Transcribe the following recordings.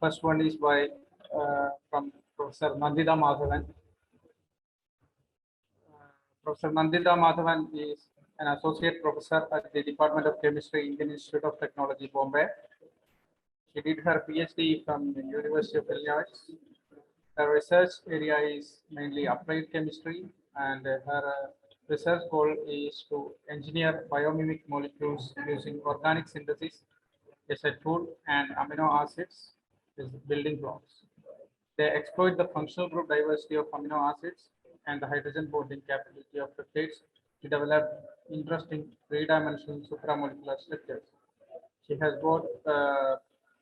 First one is by from Professor Nandita Madhavan. Professor Nandita Madhavan is an associate professor at the Department of Chemistry, Indian Institute of Technology, Bombay. She did her PhD from the University of Illinois. Her research area is mainly applied chemistry, and her research goal is to engineer biomimic molecules using organic synthesis as a tool and amino acids as building blocks. They exploit the functional group diversity of amino acids and the hydrogen bonding capability of peptides to develop interesting three-dimensional supramolecular structures. She has got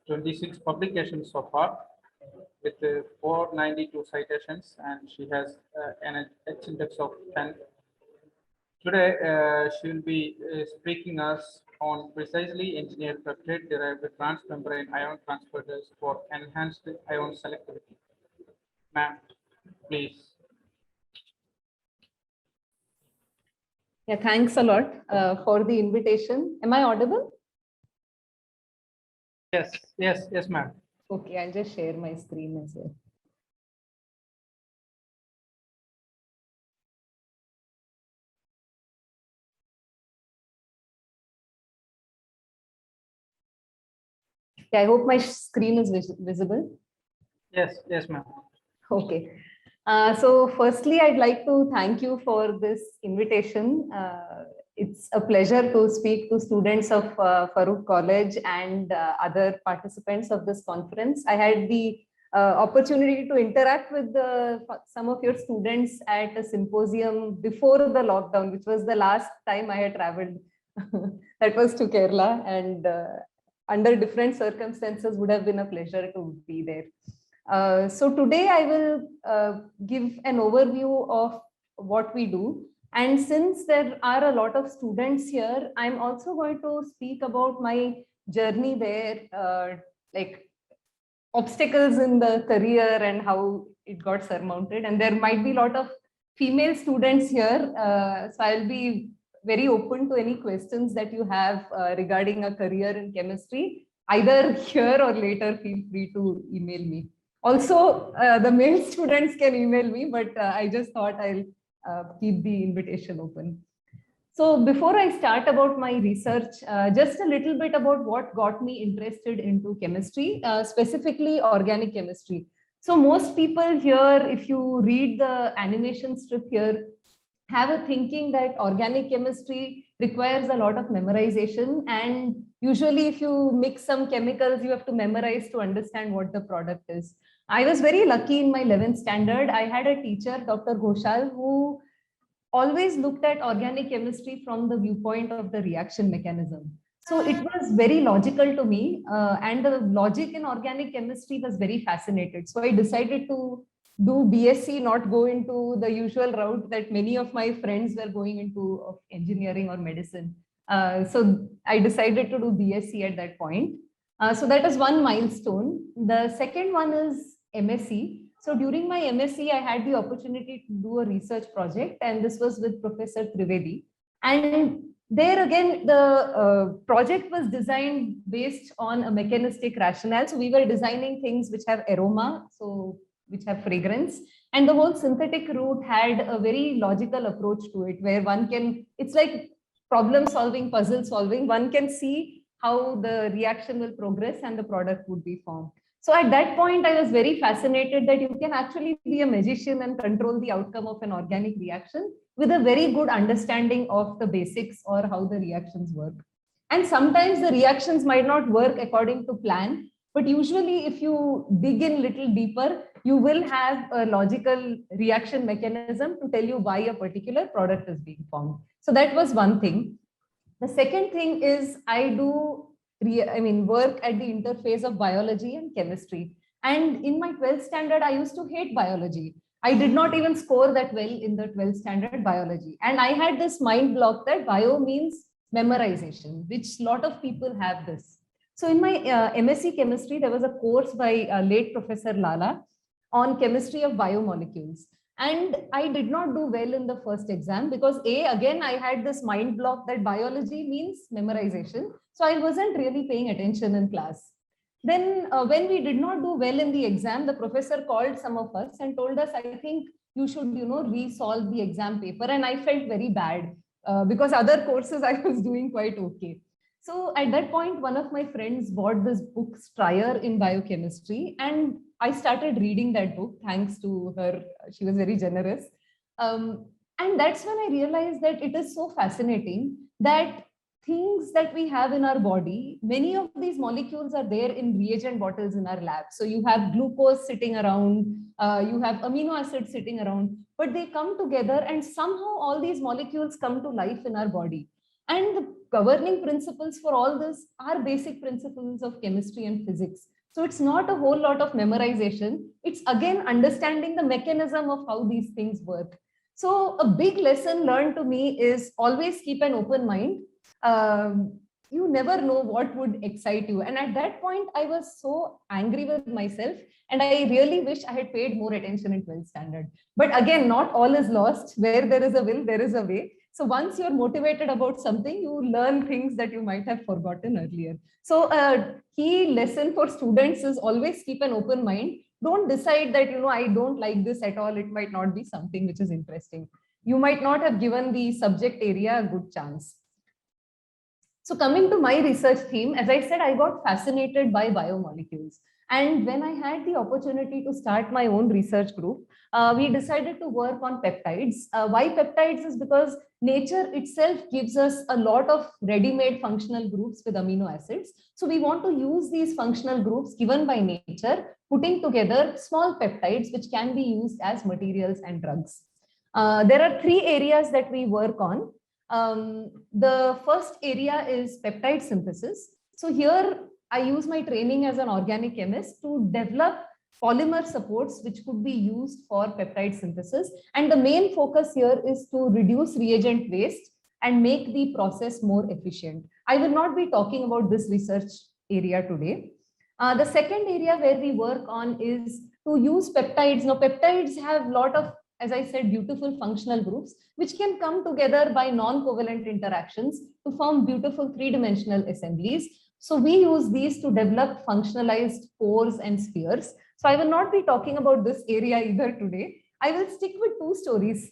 26 publications so far with 492 citations, and she has an H index of 10. Today, she will be speaking us on precisely engineered peptide-derived transmembrane ion transporters for enhanced ion selectivity. Ma'am, please. Yeah, thanks a lot for the invitation. Am I audible? Yes, ma'am. Okay, I'll just share my screen as well. Yeah, I hope my screen is visible. Yes, ma'am. Okay. So firstly, I'd like to thank you for this invitation. It's a pleasure to speak to students of Farooq College and other participants of this conference. I had the opportunity to interact with some of your students at a symposium before the lockdown, which was the last time I had traveled. That was to Kerala, and under different circumstances would have been a pleasure to be there. So today I will give an overview of what we do. And since there are a lot of students here, I'm also going to speak about my journey there, like obstacles in the career and how it got surmounted. And there might be a lot of female students here. So I'll be very open to any questions that you have regarding a career in chemistry. Either here or later, feel free to email me. Also, the male students can email me, but I just thought I'll keep the invitation open. So before I start about my research, just a little bit about what got me interested into chemistry, specifically organic chemistry. So most people here, if you read the animation strip here, have a thinking that organic chemistry requires a lot of memorization. And usually if you mix some chemicals, you have to memorize to understand what the product is. I was very lucky in my 11th standard. I had a teacher, Dr. Ghoshal, who always looked at organic chemistry from the viewpoint of the reaction mechanism. So it was very logical to me, and the logic in organic chemistry was very fascinated. So I decided to do BSc, not go into the usual route that many of my friends were going into of engineering or medicine. So I decided to do BSc at that point. So that is one milestone. The second one is MSc. So during my MSc, I had the opportunity to do a research project, and this was with Professor Trivedi. And there again, the project was designed based on a mechanistic rationale. So we were designing things which have aroma, so which have fragrance. And the whole synthetic route had a very logical approach to it, where one can, it's like problem solving, puzzle solving. One can see how the reaction will progress and the product would be formed. So at that point, I was very fascinated that you can actually be a magician and control the outcome of an organic reaction with a very good understanding of the basics or how the reactions work. And sometimes the reactions might not work according to plan, but usually if you dig in a little deeper, you will have a logical reaction mechanism to tell you why a particular product is being formed. So that was one thing. The second thing is I do work at the interface of biology and chemistry. And in my 12th standard, I used to hate biology. I did not even score that well in the 12th standard biology. And I had this mind block that bio means memorization, which a lot of people have this. So in my MSc chemistry, there was a course by late Professor Lala on chemistry of biomolecules. And I did not do well in the first exam because again, I had this mind block that biology means memorization. So I wasn't really paying attention in class. Then when we did not do well in the exam, the professor called some of us and told us, I think you should, resolve the exam paper. And I felt very bad because other courses I was doing quite okay. So at that point, one of my friends bought this book, Stryer in Biochemistry, and I started reading that book thanks to her. She was very generous. And that's when I realized that it is so fascinating that things that we have in our body, many of these molecules are there in reagent bottles in our lab. So you have glucose sitting around, you have amino acids sitting around, but they come together and somehow all these molecules come to life in our body. And the governing principles for all this are basic principles of chemistry and physics. So it's not a whole lot of memorization. It's again understanding the mechanism of how these things work. So a big lesson learned to me is always keep an open mind. You never know what would excite you. And at that point, I was so angry with myself. And I really wish I had paid more attention in 12th standard. But again, not all is lost. Where there is a will, there is a way. So once you're motivated about something, you learn things that you might have forgotten earlier. So a key lesson for students is always keep an open mind. Don't decide that, I don't like this at all. It might not be something which is interesting. You might not have given the subject area a good chance. So coming to my research theme, as I said, I got fascinated by biomolecules. And when I had the opportunity to start my own research group, we decided to work on peptides. Why peptides is because nature itself gives us a lot of ready-made functional groups with amino acids. So we want to use these functional groups given by nature, putting together small peptides which can be used as materials and drugs. There are 3 areas that we work on. The first area is peptide synthesis. So here I use my training as an organic chemist to develop polymer supports which could be used for peptide synthesis. And the main focus here is to reduce reagent waste and make the process more efficient. I will not be talking about this research area today. The second area where we work on is to use peptides. Now, peptides have a lot of, as I said, beautiful functional groups, which can come together by non-covalent interactions to form beautiful 3-dimensional assemblies. So we use these to develop functionalized pores and spheres. So I will not be talking about this area either today. I will stick with 2 stories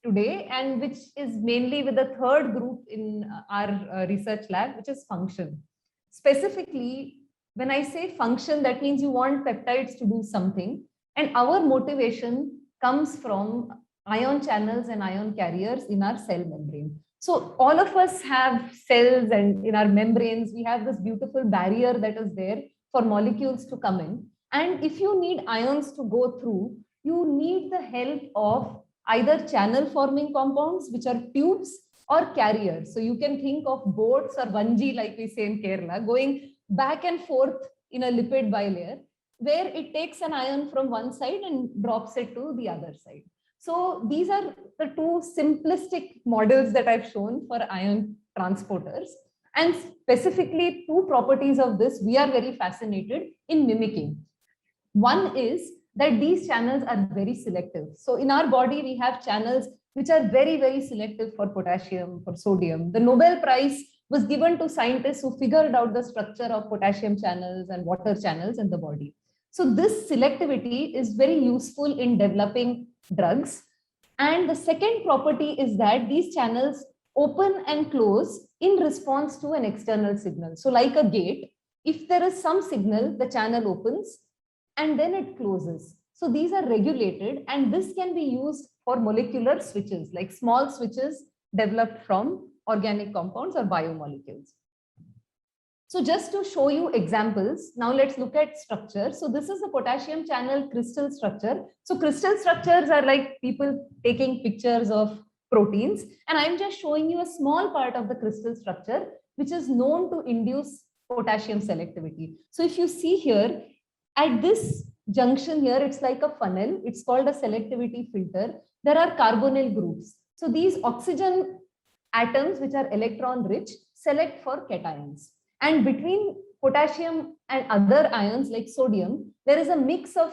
today, and which is mainly with the third group in our research lab, which is function. Specifically, when I say function, that means you want peptides to do something. And our motivation comes from ion channels and ion carriers in our cell membrane. So all of us have cells, and in our membranes, we have this beautiful barrier that is there for molecules to come in. And if you need ions to go through, you need the help of either channel forming compounds, which are tubes, or carriers. So you can think of boats or vanji, like we say in Kerala, going back and forth in a lipid bilayer, where it takes an ion from one side and drops it to the other side. So these are the 2 simplistic models that I've shown for ion transporters. And specifically 2 properties of this we are very fascinated in mimicking. One is that these channels are very selective. So in our body, we have channels which are very, very selective for potassium, for sodium. The Nobel Prize was given to scientists who figured out the structure of potassium channels and water channels in the body. So this selectivity is very useful in developing drugs. And the second property is that these channels open and close in response to an external signal. So like a gate, if there is some signal, the channel opens and then it closes. So these are regulated, and this can be used for molecular switches, like small switches developed from organic compounds or biomolecules. So just to show you examples, now let's look at structure. So this is the potassium channel crystal structure. So crystal structures are like people taking pictures of proteins. And I'm just showing you a small part of the crystal structure, which is known to induce potassium selectivity. So if you see here, at this junction here, it's like a funnel. It's called a selectivity filter. There are carbonyl groups. So these oxygen atoms, which are electron rich, select for cations. And between potassium and other ions like sodium, there is a mix of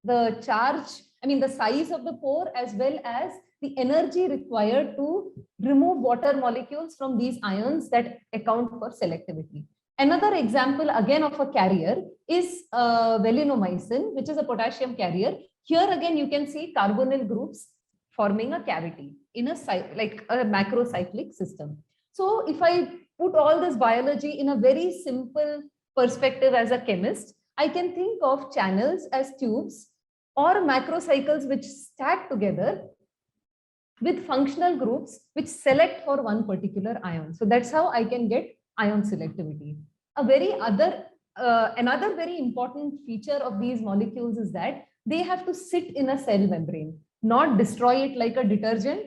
the charge, the size of the pore, as well as the energy required to remove water molecules from these ions that account for selectivity. Another example again of a carrier is valinomycin, which is a potassium carrier. Here again, you can see carbonyl groups forming a cavity in a like a macrocyclic system. So if I put all this biology in a very simple perspective as a chemist, I can think of channels as tubes or macrocycles which stack together with functional groups which select for one particular ion. So that's how I can get ion selectivity. Another very important feature of these molecules is that they have to sit in a cell membrane, not destroy it like a detergent,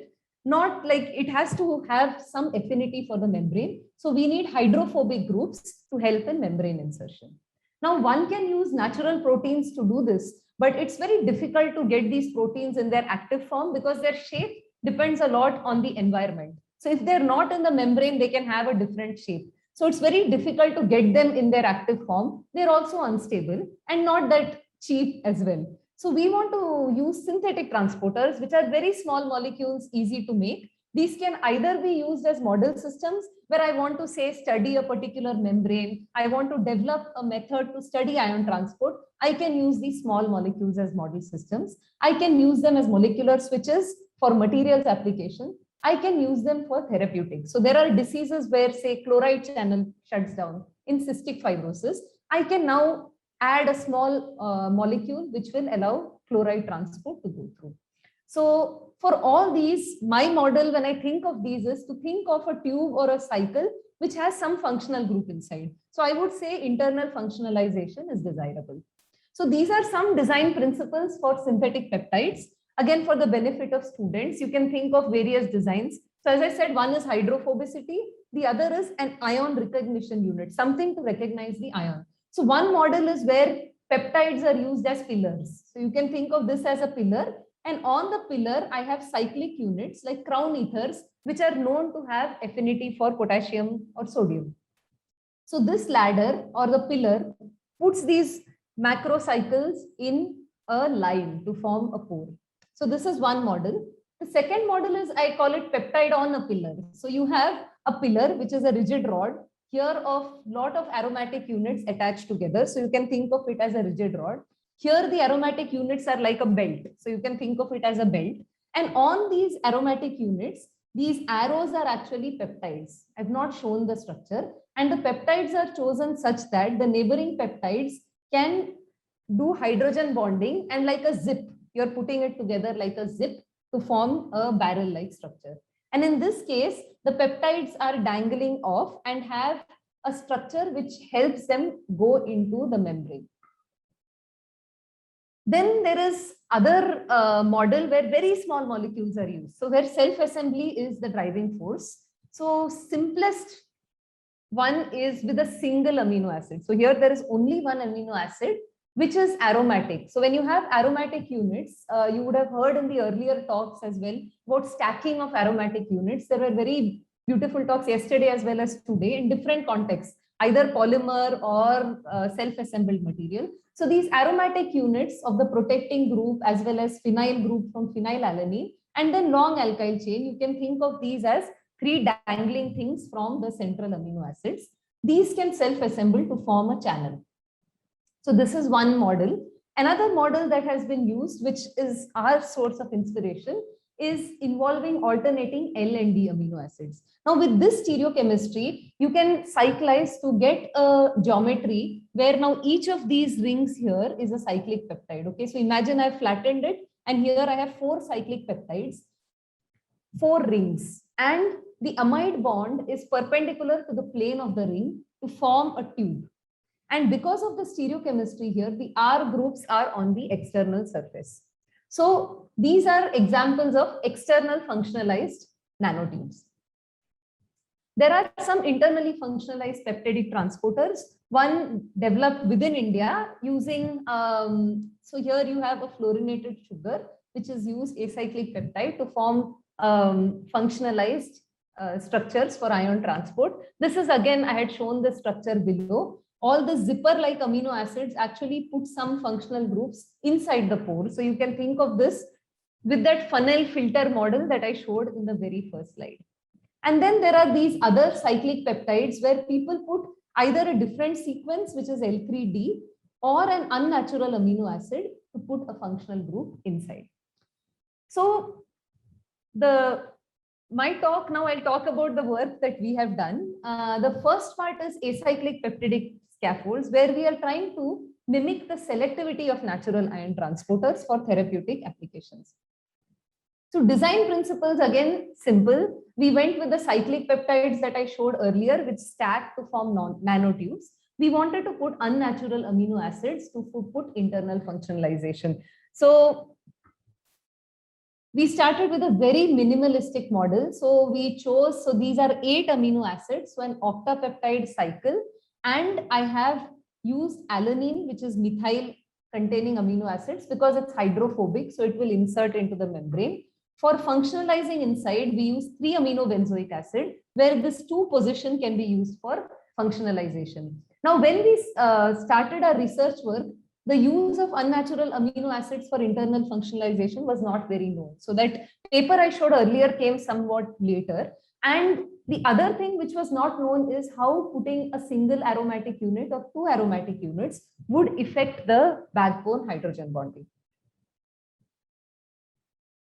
not like it has to have some affinity for the membrane. So we need hydrophobic groups to help in membrane insertion. Now one can use natural proteins to do this, but it's very difficult to get these proteins in their active form because their shape depends a lot on the environment. So if they're not in the membrane, they can have a different shape. So it's very difficult to get them in their active form. They're also unstable and not that cheap as well. So we want to use synthetic transporters, which are very small molecules, easy to make. These can either be used as model systems where I want to say study a particular membrane. I want to develop a method to study ion transport. I can use these small molecules as model systems. I can use them as molecular switches for materials application. I can use them for therapeutics. So there are diseases where say chloride channel shuts down in cystic fibrosis. I can now add a small molecule which will allow chloride transport to go through. So for all these, my model when I think of these is to think of a tube or a cycle which has some functional group inside. So I would say internal functionalization is desirable. So these are some design principles for synthetic peptides. Again, for the benefit of students, you can think of various designs. So as I said, one is hydrophobicity. The other is an ion recognition unit, something to recognize the ion. So one model is where peptides are used as pillars. So you can think of this as a pillar. And on the pillar, I have cyclic units like crown ethers, which are known to have affinity for potassium or sodium. So this ladder or the pillar puts these macrocycles in a line to form a pore. So this is one model. The second model is, I call it peptide on a pillar. So you have a pillar, which is a rigid rod here of lot of aromatic units attached together. So you can think of it as a rigid rod. Here the aromatic units are like a belt. So you can think of it as a belt. And on these aromatic units, these arrows are actually peptides. I've not shown the structure. And the peptides are chosen such that the neighboring peptides can do hydrogen bonding and like a zip. You're putting it together like a zip to form a barrel-like structure. And in this case, the peptides are dangling off and have a structure which helps them go into the membrane. Then there is other model where very small molecules are used. So where self-assembly is the driving force. So simplest one is with a single amino acid. So here there is only one amino acid, which is aromatic. So when you have aromatic units, you would have heard in the earlier talks as well about stacking of aromatic units. There were very beautiful talks yesterday as well as today in different contexts, either polymer or self-assembled material. So these aromatic units of the protecting group as well as phenyl group from phenylalanine and then long alkyl chain, you can think of these as three dangling things from the central amino acids. These can self-assemble to form a channel. So this is one model. Another model that has been used, which is our source of inspiration, is involving alternating L and D amino acids. Now with this stereochemistry, you can cyclize to get a geometry where now each of these rings here is a cyclic peptide. Okay, so imagine I've flattened it and here I have 4 cyclic peptides, 4 rings, and the amide bond is perpendicular to the plane of the ring to form a tube. And because of the stereochemistry here, the R groups are on the external surface. So these are examples of external functionalized nanotubes. There are some internally functionalized peptidic transporters, one developed within India using, so here you have a fluorinated sugar, which is used acyclic peptide to form functionalized structures for ion transport. This is again, I had shown the structure below. All the zipper-like amino acids actually put some functional groups inside the pore. So you can think of this with that funnel filter model that I showed in the very first slide. And then there are these other cyclic peptides where people put either a different sequence, which is L3D, or an unnatural amino acid to put a functional group inside. So my talk now, I'll talk about the work that we have done. The first part is acyclic peptidic scaffolds, where we are trying to mimic the selectivity of natural ion transporters for therapeutic applications. So design principles, again, simple. We went with the cyclic peptides that I showed earlier, which stack to form nanotubes. We wanted to put unnatural amino acids to put internal functionalization. So we started with a very minimalistic model. So we chose, so these are 8 amino acids, so an octapeptide cycle, and I have used alanine, which is methyl containing amino acids, because it's hydrophobic, so it will insert into the membrane. For functionalizing inside, we use 3 amino benzoic acid, where this 2 position can be used for functionalization. Now, when we started our research work, the use of unnatural amino acids for internal functionalization was not very known. So that paper I showed earlier came somewhat later. And the other thing which was not known is how putting a single aromatic unit or 2 aromatic units would affect the backbone hydrogen bonding.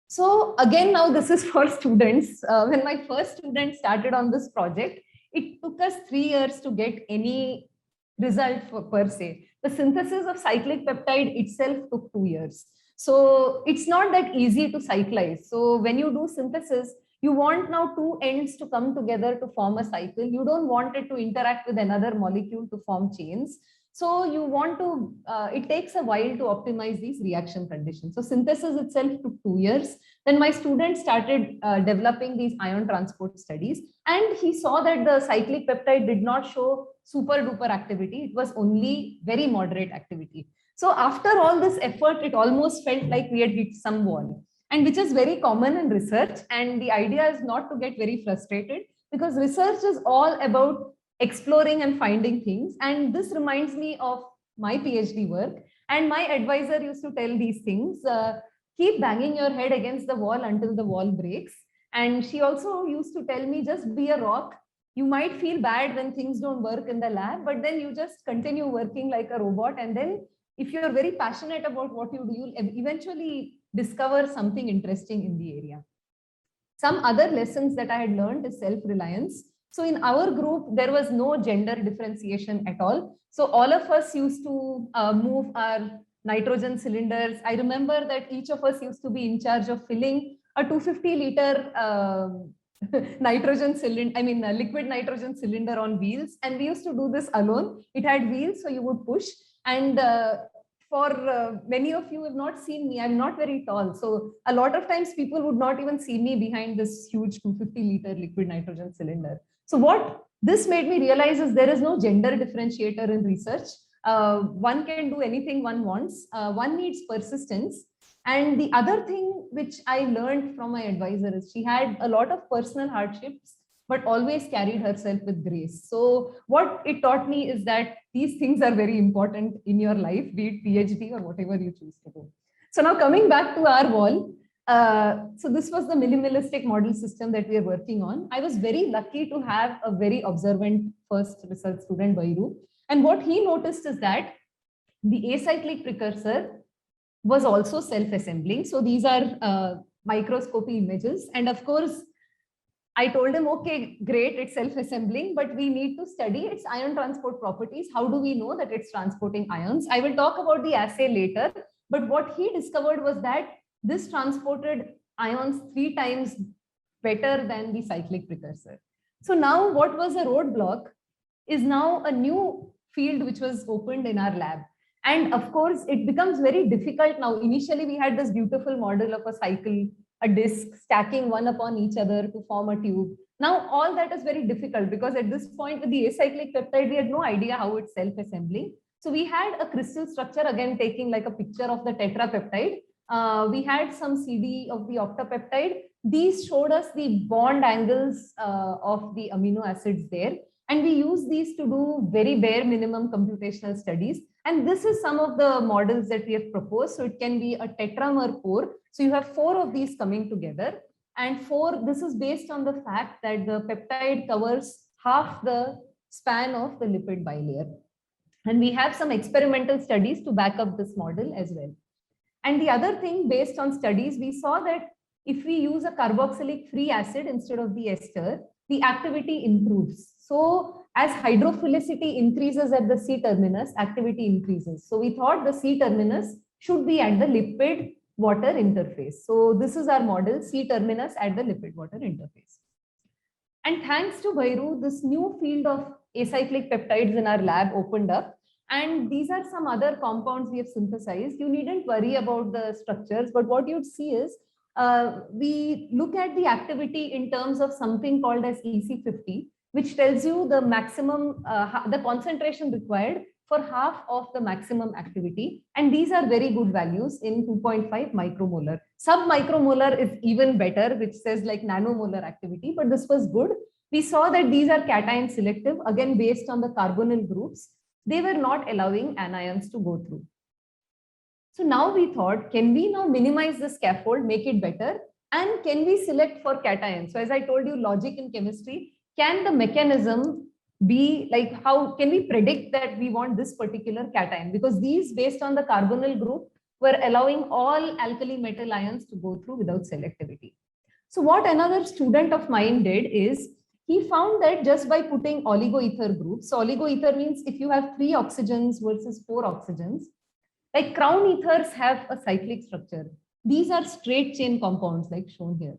So again, now this is for students. When my first student started on this project, it took us 3 years to get any result per se. The synthesis of cyclic peptide itself took 2 years. So it's not that easy to cyclize. So when you do synthesis, you want now 2 ends to come together to form a cycle. You don't want it to interact with another molecule to form chains. So you want to, it takes a while to optimize these reaction conditions. So synthesis itself took 2 years. Then my student started developing these ion transport studies, and he saw that the cyclic peptide did not show super duper activity. It was only very moderate activity. So after all this effort, it almost felt like we had hit some wall, and which is very common in research. And the idea is not to get very frustrated, because research is all about exploring and finding things. And this reminds me of my PhD work. And my advisor used to tell these things, keep banging your head against the wall until the wall breaks. And she also used to tell me, just be a rock. You might feel bad when things don't work in the lab, but then you just continue working like a robot. And then if you're very passionate about what you do, you'll eventually discover something interesting in the area. Some other lessons that I had learned is self-reliance. So in our group, there was no gender differentiation at all. So all of us used to move our nitrogen cylinders. I remember that each of us used to be in charge of filling a 250-liter nitrogen cylinder, I mean, a liquid nitrogen cylinder on wheels. And we used to do this alone. It had wheels, so you would push. And for many of you have not seen me, I'm not very tall. So a lot of times people would not even see me behind this huge 250-liter liquid nitrogen cylinder. So what this made me realize is there is no gender differentiator in research. One can do anything one wants. One needs persistence. And the other thing which I learned from my advisor is she had a lot of personal hardships, but always carried herself with grace. So what it taught me is that these things are very important in your life, be it PhD or whatever you choose to do. So now coming back to our wall, so this was the minimalistic model system that we are working on. I was very lucky to have a very observant first research student, Bairu. And what he noticed is that the acyclic precursor was also self-assembling. So these are microscopy images. And of course, I told him, okay, great, it's self-assembling, but we need to study its ion transport properties. How do we know that it's transporting ions? I will talk about the assay later, but what he discovered was that this transported ions 3 times better than the cyclic precursor. So now what was a roadblock is now a new field which was opened in our lab. And of course, it becomes very difficult now. Initially, we had this beautiful model of a cycle, a disc stacking one upon each other to form a tube. Now, all that is very difficult because at this point with the acyclic peptide, we had no idea how it's self-assembling. So we had a crystal structure, again, taking like a picture of the tetrapeptide. We had some CD of the octapeptide. These showed us the bond angles of the amino acids there. And we use these to do very bare minimum computational studies. And this is some of the models that we have proposed. So it can be a tetramer 4. So you have 4 of these coming together. And 4, this is based on the fact that the peptide covers half the span of the lipid bilayer. And we have some experimental studies to back up this model as well. And the other thing, based on studies, we saw that if we use a carboxylic free acid instead of the ester, the activity improves. So as hydrophilicity increases at the C terminus, activity increases. So we thought the C terminus should be at the lipid water interface. So this is our model, C terminus at the lipid water interface. And thanks to Bhairu, this new field of acyclic peptides in our lab opened up. And these are some other compounds we have synthesized. You needn't worry about the structures, but what you'd see is we look at the activity in terms of something called as EC50, which tells you the maximum, the concentration required for half of the maximum activity. And these are very good values in 2.5 micromolar. Sub-micromolar is even better, which says like nanomolar activity, but this was good. We saw that these are cation selective, again, based on the carbonyl groups. They were not allowing anions to go through. So now we thought, can we now minimize the scaffold, make it better? And can we select for cations? So as I told you, logic in chemistry, can the mechanism be like, how can we predict that we want this particular cation? Because these, based on the carbonyl group, were allowing all alkali metal ions to go through without selectivity. So what another student of mine did is, he found that just by putting oligoether groups, so oligoether means if you have 3 oxygens versus 4 oxygens, like crown ethers have a cyclic structure. These are straight chain compounds like shown here.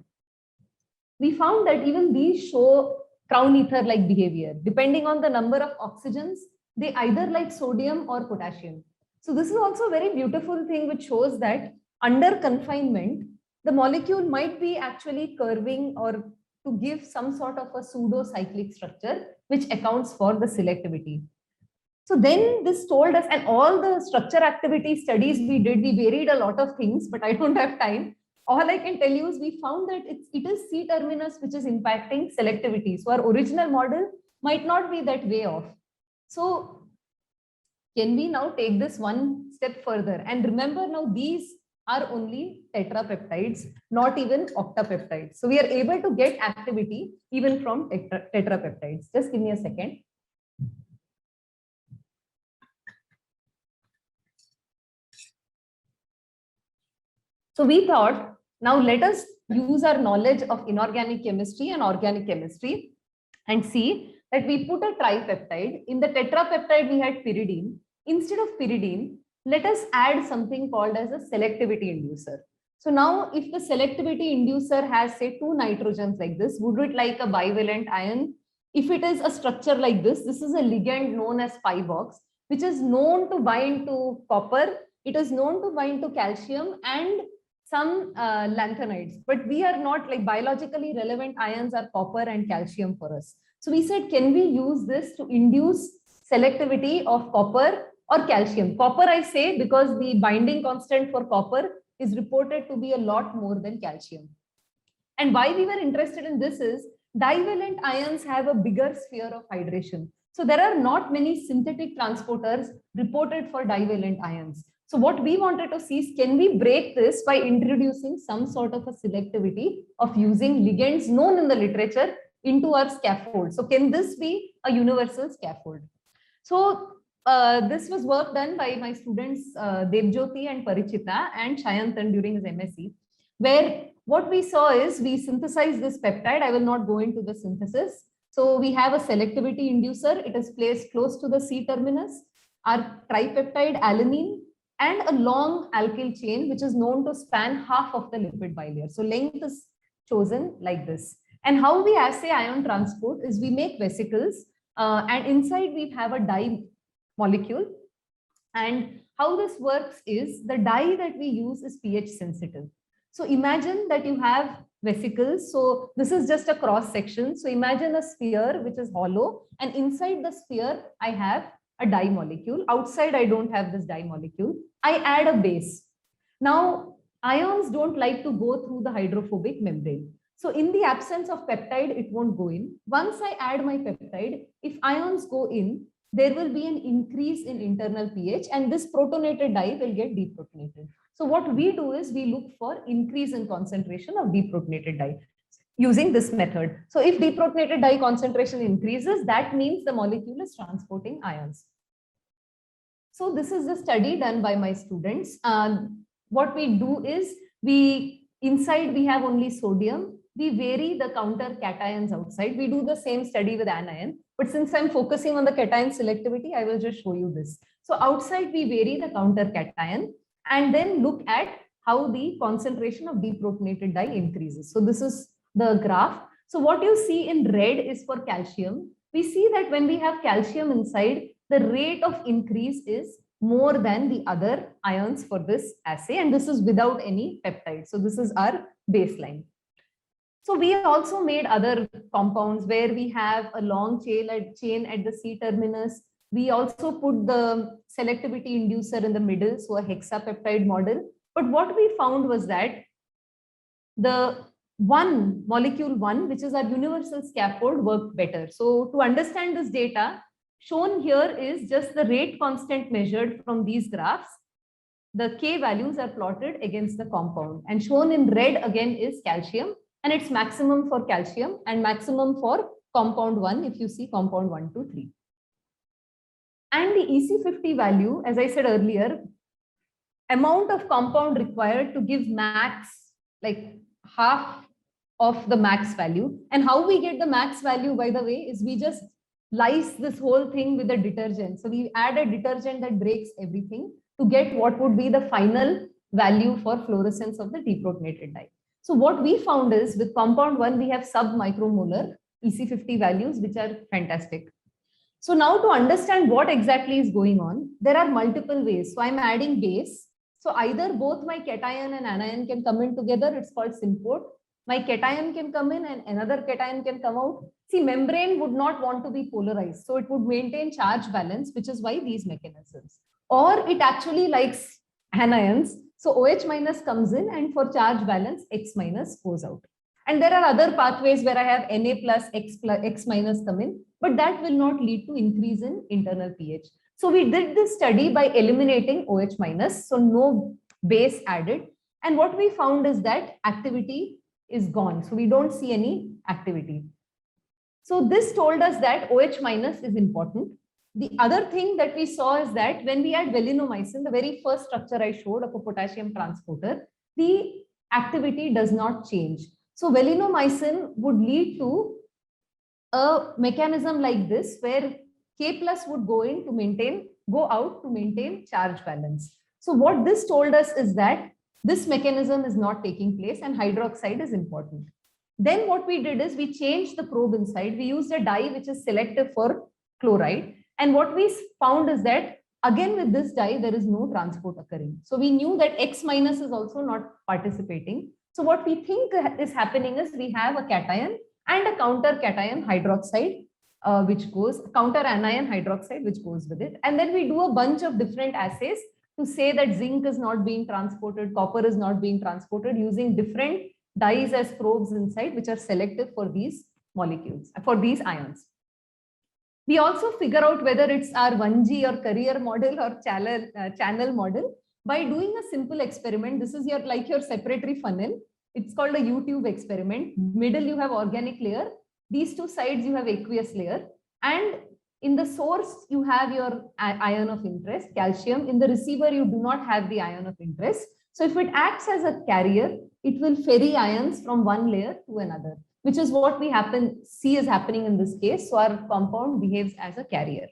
We found that even these show crown ether like behavior. Depending on the number of oxygens, they either like sodium or potassium. So this is also a very beautiful thing which shows that under confinement, the molecule might be actually curving or to give some sort of a pseudo cyclic structure, which accounts for the selectivity. So then this told us, and all the structure activity studies we did, we varied a lot of things, but I don't have time. All I can tell you is we found that it is C terminus which is impacting selectivity. So our original model might not be that way off. So can we now take this one step further? And remember now these are only tetrapeptides, not even octapeptides. So we are able to get activity even from tetrapeptides. Just give me a second. So we thought, now let us use our knowledge of inorganic chemistry and organic chemistry and see that we put a tripeptide. In the tetrapeptide, we had pyridine. Instead of pyridine, let us add something called as a selectivity inducer. So now if the selectivity inducer has say 2 nitrogens like this, would it like a bivalent ion? If it is a structure like this is a ligand known as Pi-box, which is known to bind to copper. It is known to bind to calcium and some lanthanides, but we are not like biologically relevant ions are copper and calcium for us. So we said, can we use this to induce selectivity of copper or calcium? Copper I say because the binding constant for copper is reported to be a lot more than calcium. And why we were interested in this is divalent ions have a bigger sphere of hydration. So there are not many synthetic transporters reported for divalent ions. So what we wanted to see is, can we break this by introducing some sort of a selectivity of using ligands known in the literature into our scaffold? So can this be a universal scaffold? So this was work done by my students Devjyoti and Parichita and Shayantan during his MSc, where what we saw is we synthesized this peptide. I will not go into the synthesis. So we have a selectivity inducer. It is placed close to the C terminus, our tripeptide alanine, and a long alkyl chain, which is known to span half of the lipid bilayer. So length is chosen like this. And how we assay ion transport is we make vesicles and inside we have a dye molecule. And how this works is the dye that we use is pH sensitive. So imagine that you have vesicles. So this is just a cross section. So imagine a sphere which is hollow, and inside the sphere I have a dye molecule. Outside I don't have this dye molecule. I add a base. Now ions don't like to go through the hydrophobic membrane. So in the absence of peptide, it won't go in. Once I add my peptide, if ions go in, there will be an increase in internal pH, and this protonated dye will get deprotonated. So what we do is we look for increase in concentration of deprotonated dye. using this method. So if deprotonated dye concentration increases, that means the molecule is transporting ions. So this is the study done by my students. What we do is inside we have only sodium. We vary the counter cations outside. We do the same study with anion, but since I'm focusing on the cation selectivity, I will just show you this. So outside we vary the counter cation and then look at how the concentration of deprotonated dye increases. So this is the graph. So what you see in red is for calcium. We see that when we have calcium inside, the rate of increase is more than the other ions for this assay, and this is without any peptide. So this is our baseline. So we also made other compounds where we have a long chain at the C terminus. We also put the selectivity inducer in the middle, so a hexapeptide model. But what we found was that the molecule 1, which is our universal scaffold, worked better. So to understand this data, shown here is just the rate constant measured from these graphs. The K values are plotted against the compound, and shown in red again is calcium, and it's maximum for calcium and maximum for compound 1 if you see compound 1, 2, 3. And the EC50 value, as I said earlier, amount of compound required to give max, like half of the max value. And how we get the max value, by the way, is we just lyse this whole thing with a detergent. So we add a detergent that breaks everything to get what would be the final value for fluorescence of the deprotonated dye. So what we found is with compound 1, we have sub-micromolar EC50 values, which are fantastic. So now to understand what exactly is going on, there are multiple ways. So I'm adding base. So either both my cation and anion can come in together. It's called symport. My cation can come in and another cation can come out. See, membrane would not want to be polarized. So it would maintain charge balance, which is why these mechanisms. Or it actually likes anions. So OH minus comes in and for charge balance, X minus goes out. And there are other pathways where I have Na plus X minus come in, but that will not lead to increase in internal pH. So we did this study by eliminating OH minus, so no base added. And what we found is that activity is gone. So we don't see any activity. So this told us that OH minus is important. The other thing that we saw is that when we add valinomycin, the very first structure I showed of a potassium transporter, the activity does not change. So valinomycin would lead to a mechanism like this where K plus would go out to maintain charge balance. So what this told us is that this mechanism is not taking place and hydroxide is important. Then what we did is we changed the probe inside. We used a dye which is selective for chloride. And what we found is that again with this dye, there is no transport occurring. So we knew that X minus is also not participating. So what we think is happening is we have a cation and a counter cation hydroxide, counter anion hydroxide, which goes with it. And then we do a bunch of different assays to say that zinc is not being transported, copper is not being transported, using different dyes as probes inside, which are selective for these molecules, for these ions. We also figure out whether it's our 1G or carrier model or channel model by doing a simple experiment. This is your separatory funnel. It's called a U-tube experiment. Middle you have organic layer. These two sides you have aqueous layer. And in the source you have your ion of interest, calcium. In the receiver you do not have the ion of interest. So if it acts as a carrier, it will ferry ions from one layer to another, which is what we see is happening in this case. So our compound behaves as a carrier.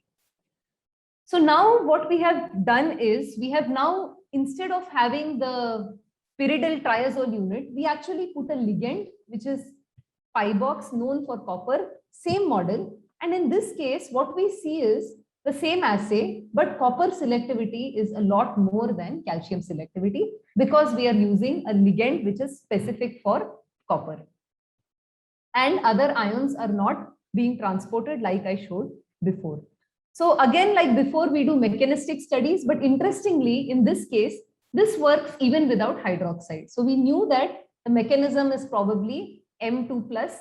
So now what we have done is we have now, instead of having the pyridyl triazole unit, we actually put a ligand, which is Pybox, known for copper, same model. And in this case, what we see is the same assay, but copper selectivity is a lot more than calcium selectivity because we are using a ligand which is specific for copper. And other ions are not being transported like I showed before. So again, like before, we do mechanistic studies, but interestingly, in this case, this works even without hydroxide. So we knew that the mechanism is probably M2 plus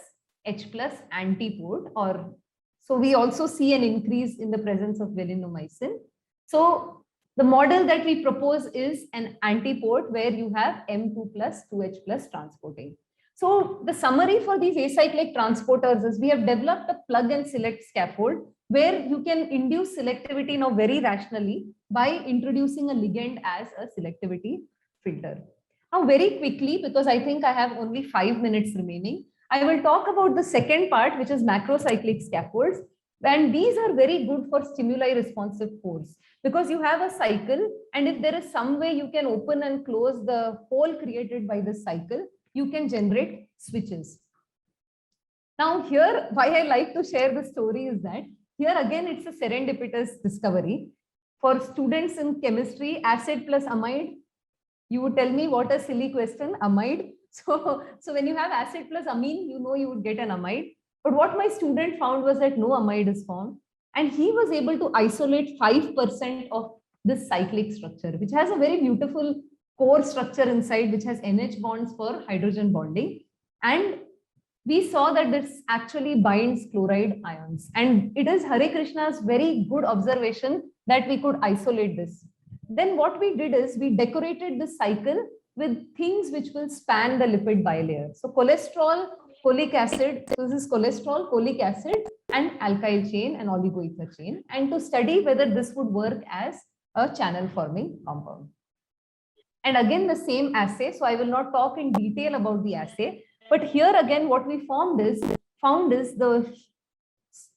H plus antiport, or so we also see an increase in the presence of valinomycin. So the model that we propose is an antiport where you have M2 plus 2H plus transporting. So the summary for these acyclic transporters is we have developed a plug and select scaffold where you can induce selectivity now very rationally by introducing a ligand as a selectivity filter. Now very quickly, because I think I have only 5 minutes remaining, I will talk about the second part, which is macrocyclic scaffolds. And these are very good for stimuli responsive pores because you have a cycle, and if there is some way you can open and close the hole created by this cycle, you can generate switches. Now here, why I like to share the story is that here again, it's a serendipitous discovery. For students in chemistry, acid plus amide, you would tell me what a silly question, amide. So when you have acid plus amine, you know you would get an amide. But what my student found was that no amide is formed. And he was able to isolate 5% of this cyclic structure, which has a very beautiful core structure inside, which has NH bonds for hydrogen bonding. And we saw that this actually binds chloride ions. And it is Hare Krishna's very good observation that we could isolate this. Then what we did is we decorated the cycle with things which will span the lipid bilayer. So cholesterol, folic acid, so this is cholesterol, folic acid, and alkyl chain and oligoether chain, and to study whether this would work as a channel forming compound. And again, the same assay. So I will not talk in detail about the assay, but here again, what we found is the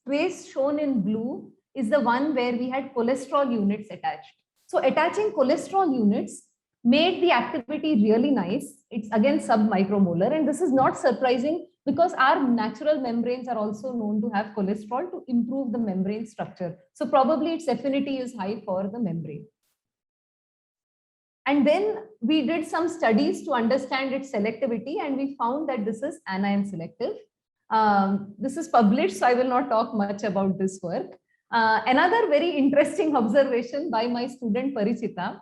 trace shown in blue is the one where we had cholesterol units attached. So attaching cholesterol units made the activity really nice. It's again sub-micromolar, and this is not surprising because our natural membranes are also known to have cholesterol to improve the membrane structure. So probably its affinity is high for the membrane. And then we did some studies to understand its selectivity, and we found that this is anion selective. This is published, so I will not talk much about this work. Another very interesting observation by my student Parichita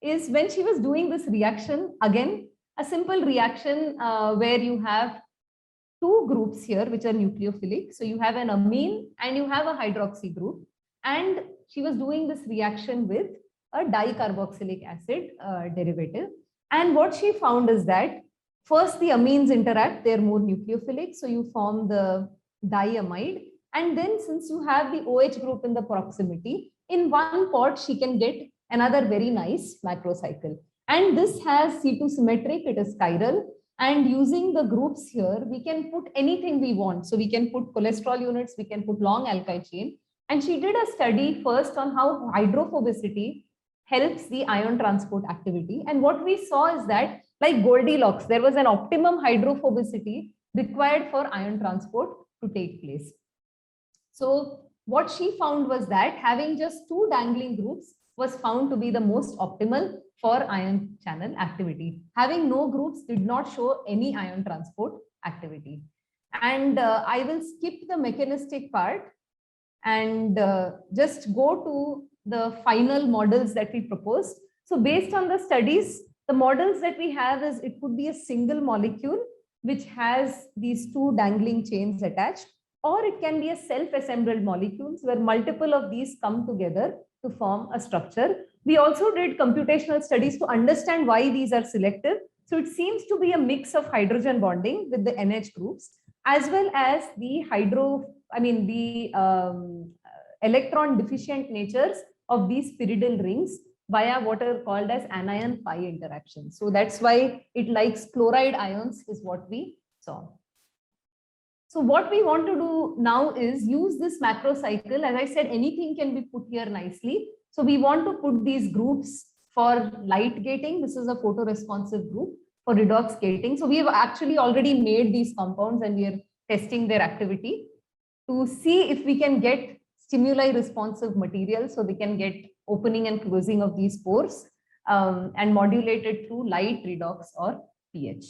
is when she was doing this reaction, again, a simple reaction where you have two groups here, which are nucleophilic. So you have an amine and you have a hydroxy group. And she was doing this reaction with a dicarboxylic acid derivative. And what she found is that first the amines interact, they're more nucleophilic. So you form the diamide. And then since you have the OH group in the proximity, in one pot, she can get another very nice macrocycle. And this has C2 symmetric, it is chiral. And using the groups here, we can put anything we want. So we can put cholesterol units, we can put long alkyl chain. And she did a study first on how hydrophobicity helps the ion transport activity. And what we saw is that, like Goldilocks, there was an optimum hydrophobicity required for ion transport to take place. So what she found was that having just two dangling groups was found to be the most optimal for ion channel activity. Having no groups did not show any ion transport activity. And I will skip the mechanistic part and just go to the final models that we proposed. So based on the studies, the models that we have is it could be a single molecule which has these two dangling chains attached, or it can be a self-assembled molecules where multiple of these come together to form a structure. We also did computational studies to understand why these are selective. So it seems to be a mix of hydrogen bonding with the NH groups, as well as the electron deficient natures of these pyridal rings via what are called as anion pi interactions. So that's why it likes chloride ions is what we saw. So what we want to do now is use this macrocycle. As I said, anything can be put here nicely. So we want to put these groups for light gating. This is a photoresponsive group for redox gating. So we have actually already made these compounds and we are testing their activity to see if we can get stimuli responsive material so they can get opening and closing of these pores and modulated through light, redox, or pH.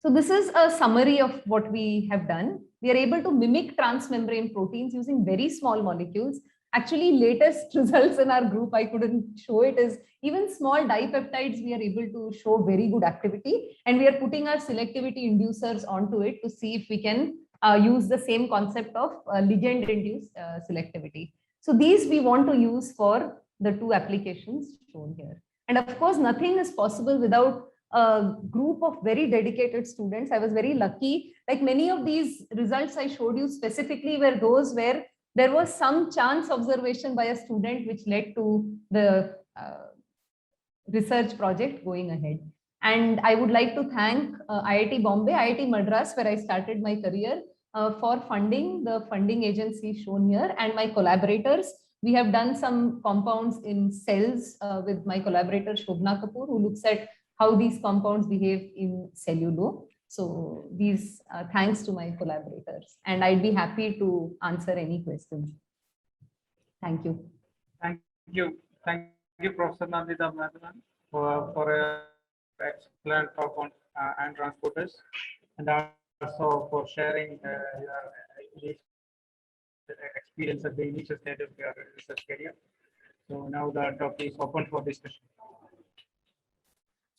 So this is a summary of what we have done. We are able to mimic transmembrane proteins using very small molecules. Actually, latest results in our group, I couldn't show it, is even small dipeptides, we are able to show very good activity. And we are putting our selectivity inducers onto it to see if we can use the same concept of ligand-induced selectivity. So these we want to use for the two applications shown here. And of course, nothing is possible without a group of very dedicated students. I was very lucky. Like many of these results I showed you specifically were those where there was some chance observation by a student which led to the research project going ahead. And I would like to thank IIT Bombay, IIT Madras, where I started my career, for funding, the funding agency shown here, and my collaborators. We have done some compounds in cells with my collaborator Shobna Kapoor, who looks at how these compounds behave in cellulo. So these thanks to my collaborators, and I'd be happy to answer any questions. Thank you. Thank you. Thank you, Professor Nandita Madhavan, for a excellent talk on ion transporters, and also for sharing your experience at the initial stage of your research career. So now the topic is open for discussion.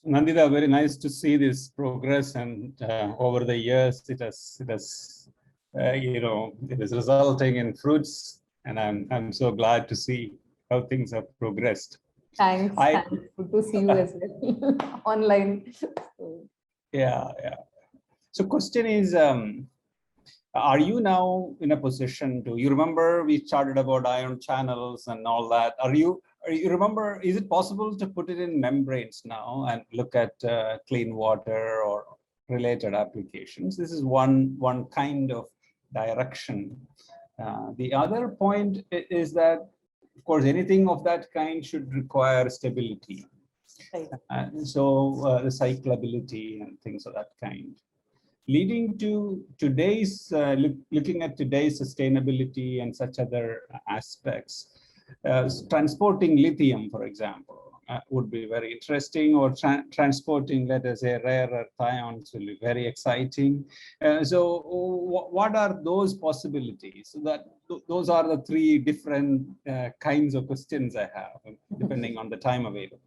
Nandita, very nice to see this progress, and over the years, it is resulting in fruits, and I'm so glad to see how things have progressed. Thanks. Thanks. Good to see you as well online. Yeah. So question is, are you now in a position to, you remember we started about ion channels and all that. You remember, is it possible to put it in membranes now and look at clean water or related applications? This is one kind of direction. The other point is that, of course, anything of that kind should require stability. Right. So the cyclability and things of that kind. Leading to today's, looking at today's sustainability and such other aspects, transporting lithium, for example, would be very interesting, or transporting, let us say, rare earth ions will be very exciting. So what are those possibilities? So that those are the three different kinds of questions I have, depending on the time available.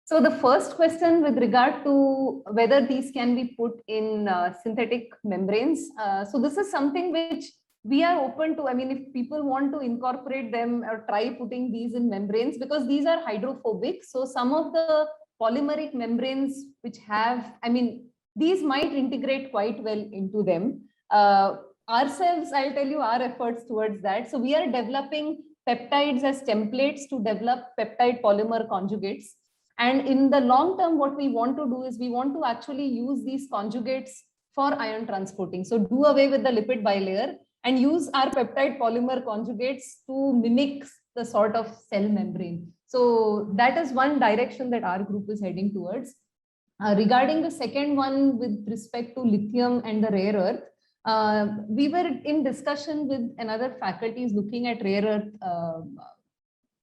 So the first question with regard to whether these can be put in synthetic membranes. So this is something which we are open to. I mean, if people want to incorporate them or try putting these in membranes, because these are hydrophobic. So some of the polymeric membranes which have, I mean, these might integrate quite well into them. Ourselves, I'll tell you our efforts towards that. So we are developing peptides as templates to develop peptide polymer conjugates. And in the long term, what we want to do is we want to actually use these conjugates for ion transporting. So do away with the lipid bilayer and use our peptide polymer conjugates to mimic the sort of cell membrane. So that is one direction that our group is heading towards. Regarding the second one with respect to lithium and the rare earth, we were in discussion with another faculties looking at rare earth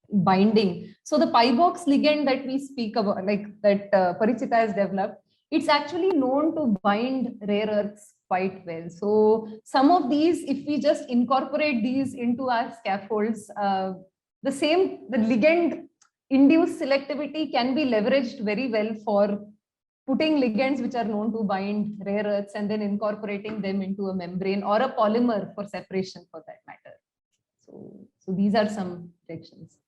binding. So the PIBOX ligand that we speak about, like that Parichita has developed, it's actually known to bind rare earths quite well. So some of these, if we just incorporate these into our scaffolds, the ligand induced selectivity can be leveraged very well for putting ligands which are known to bind rare earths and then incorporating them into a membrane or a polymer for separation, for that matter. So these are some directions.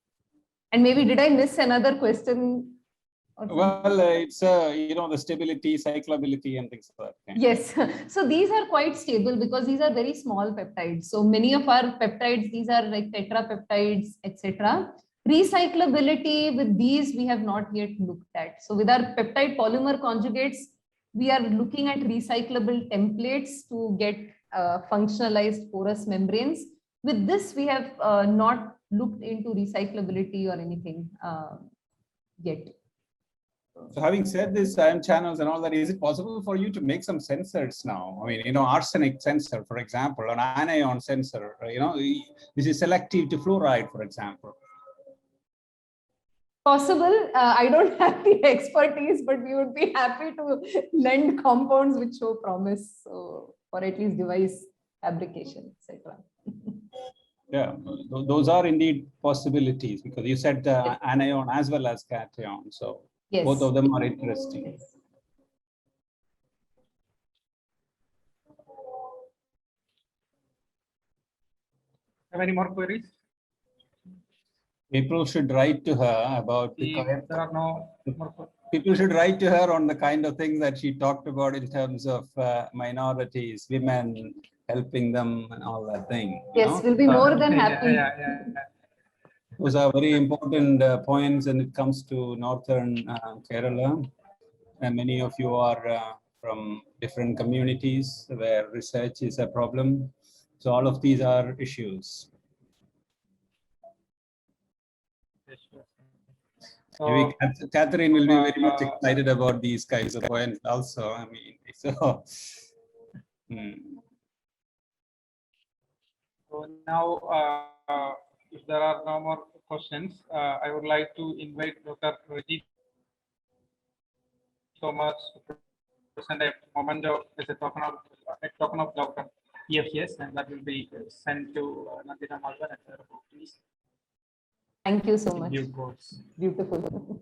And maybe did I miss another question? Well, it's the stability, cyclability, and things like that. Yes, so these are quite stable because these are very small peptides. So many of our peptides, these are like tetrapeptides, etc. Recyclability with these we have not yet looked at. So with our peptide polymer conjugates, we are looking at recyclable templates to get functionalized porous membranes. With this, we have not looked into recyclability or anything yet. So having said this, ion channels and all that, is it possible for you to make some sensors now? I mean, arsenic sensor, for example, an anion sensor, this is selective to fluoride, for example. Possible. I don't have the expertise, but we would be happy to lend compounds which show promise, so for at least device fabrication, etc. Yeah, those are indeed possibilities, because you said anion as well as cation. So yes, both of them are interesting. Yes. Have any more queries? People should write to her about If there are no more people should write to her on the kind of things that she talked about in terms of minorities, women, helping them and all that thing. you Yes, know. we'll be more than Yeah, happy. yeah. Those are very important points when it comes to northern Kerala. And many of you are from different communities where research is a problem. So all of these are issues. Yes, sure. Maybe So, Catherine will be very much uh, excited about these kinds of points also. I mean, so. So now, if there are no more questions, I would like to invite Dr. Rajit Thomas to present a memento as a token of love from EFCS, and that will be sent to Nandita Malvan at the please. Thank you so In much. due course. Beautiful.